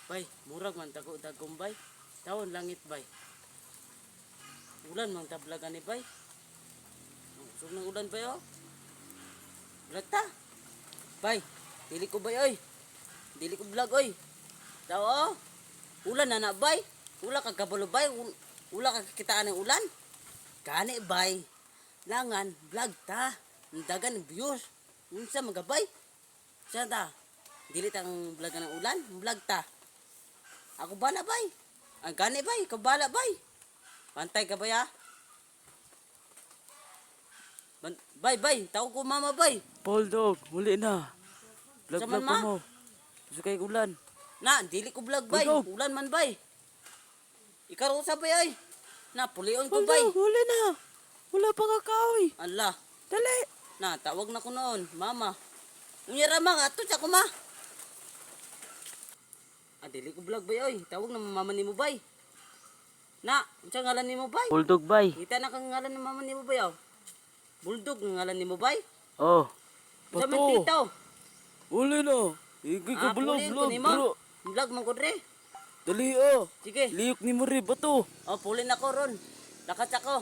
Bay, murag man tago dagom bay. Tawon langit bay. Ulan mang tablagan ni bay. Usog ng ulan bay oh. Blata. Bay, dili ko bay oy. Dili ko vlog oy. Taw oh. Ulan na bay. Ula kag kabalo bay. Ula kag kitaan ng ulan. Gani bay. Langan vlog ta. Dagan views. Unsa magabay? Sa ta? Dili tang vlog ng ulan, vlog ta. Ako bala bay. Ang gani bay, ikaw bala bay. Pantay ka bay ha? Bay, tawag ko mama bay. Paul Dog, muli na. Sa Vlog man, pa ma? mo. Gusto kay ulan. Na, dili ko vlog bay. Bulldog. Ulan man bay. Ikaw sa bay ay. Na, pulion ko Paul bay. Dog, muli na. Wala pa kakaoy. Allah. Dali. Na, tawag na ko noon, mama. Unyara ma, ato sa kuma. Ah, dili ko vlog bay oy. Tawag na mama ni mo bay. Na, unsa ngalan nimo bay? Paul Dog bay. Kita na kang ngalan ni mama ni mo bay oh. Bulldog ang ngalan ni mo bay. Oh. Sa man Pato. tito. Muli na. Igi ka vlog, puliin ko vlog, nimo. bro. Vlog man ko dre. Dali oh. Sige. Liyok ni mo rin, bato. Oh, pulin ako ron. Lakas ako.